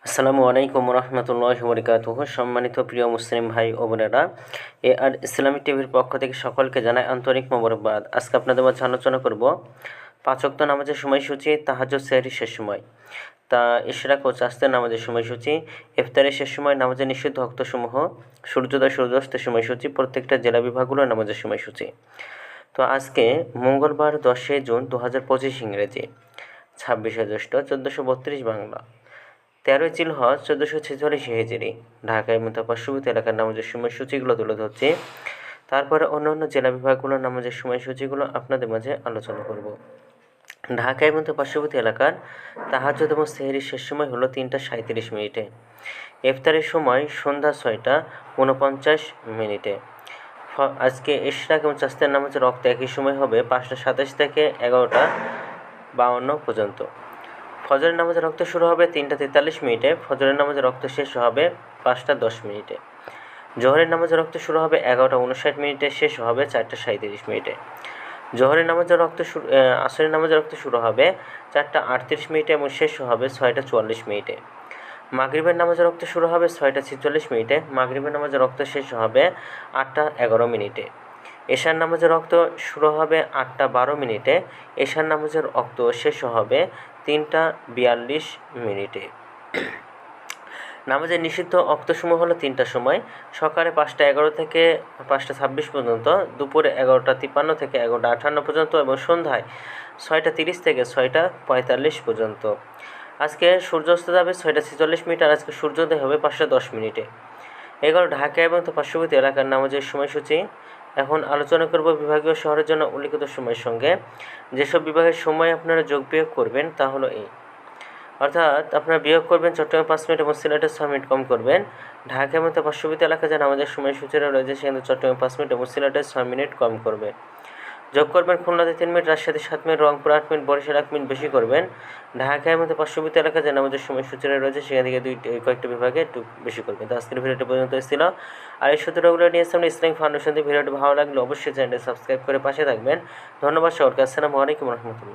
আসসালামু আলাইকুম রহমতুল্লাহি ওয়া বারাকাতুহু। সম্মানিত প্রিয় মুসলিম ভাই ও বোনেরা, আর ইসলামিক টিভির পক্ষ থেকে সকলকে জানাই আন্তরিক মোবারকবাদ। আজকে আপনাদের মাঝে আলোচনা করব 5 ওয়াক্ত নামাজের সময়সূচি, তাহাজ্জুদ, সেহরির শেষ সময়, তা ইশরাক ও চাস্তের নামাজের সময়সূচি, ইফতারের শেষ সময়, নামাজের নিষিদ্ধ ওয়াক্তসমূহ, সূর্যোদয় সূর্যাস্তের সময়সূচি, প্রত্যেকটা জেলা বিভাগগুলোর নামাজের সময়সূচি। তো আজকে মঙ্গলবার 10 জুন 2025 ইংরেজি, 26 জ্যৈষ্ঠ 1432 বাংলা, 13 জিলহজ 1446 হিজরি। ঢাকায় মতো পার্শ্ববর্তী এলাকার নামাজের সময়সূচিগুলো তুলে ধরছি। তারপরে অন্য জেলা বিভাগগুলোর নামাজের সময়সূচিগুলো আপনাদের মাঝে আলোচনা করব। ঢাকায় মতো পার্শ্ববর্তী এলাকার তাহাজ্জুদ এবং সেহরির শেষ সময় হলো 3:37 ইফতারের সময় সন্ধ্যা 6:49। আজকে ইশরাক এবং চাস্তের নামাজের রক্ত একই সময় হবে 5:27 থেকে 11:52 পর্যন্ত। ফজরের নামাজের রক্ত শুরু হবে 3:43। ফজরের নামাজের রক্ত শেষ হবে 5:10। জোহরের নামাজের রক্ত শুরু হবে 11:59, শেষ হবে 4:37। জোহরের নামাজের রক্ত আসরের নামাজের রক্ত শুরু হবে 4:38 এবং শেষ হবে 6:44। মাগরিবের নামাজের রক্ত শুরু হবে 6:46। মাগরিবের নামাজের রক্ত শেষ হবে 8:11। এশার নামাজের রক্ত শুরু হবে 8:12। এশার নামাজের রক্ত শেষ হবে 3:42। নামাজের নিষিদ্ধ অক্তসমূহ হলো 3টা সময়: সকালে 5:11 থেকে 5:26 পর্যন্ত, দুপুরে 11:53 থেকে 11:58 পর্যন্ত এবং সন্ধ্যায় 6:30 থেকে 6:45 পর্যন্ত। আজকে সূর্যাস্ত যাবে 6:46 আর আজকে সূর্যোদয় হবে 5:10। এগুলো ঢাকা এবং পার্শ্ববর্তী এলাকার নামাজের সময়সূচি। এখন আলোচনা করব বিভাগীয় শহরের জন্য উল্লিখিত সময়ের সঙ্গে। যেসব বিভাগের সময় আপনারা যোগ বিয়োগ করবেন তা হলো এই, অর্থাৎ আপনারা বিয়োগ করবেন চট্টগ্রামে 5 মিনিট এবং সিলেটে 6 মিনিট কম করবেন। ঢাকা এবং পার্শ্ববর্তী এলাকা যেন আমাদের সময়সূচিরা রয়েছে সেখানে চট্টগ্রামে 5 মিনিট এবং সিলেটে 6 মিনিট কম করবে। যোগ করবেন খুলনাতে 3 মিনিট, রাজশাহীতে 7 minute, Rangpur 8 minute, Barishal 1 minute বেশি করবেন। ঢাকার মধ্যে পার্শ্ববর্তী এলাকা যেন আমাদের সময়সূচিরা রয়েছে সেখান থেকে কয়েকটা বিভাগে একটু বেশি করবেন। তো আজকের ভিডিওটি পর্যন্ত ছিল। আর এই সূত্রগুলো নিয়ে সামনে ইসলামিক ফাউন্ডেশন থেকে ভিডিওটি ভালো লাগলে অবশ্যই চ্যানেলটি সাবস্ক্রাইব করে পাশে থাকবেন। ধন্যবাদ সকলকে। আসসালামু আলাইকুম রহমতুল্লাহ।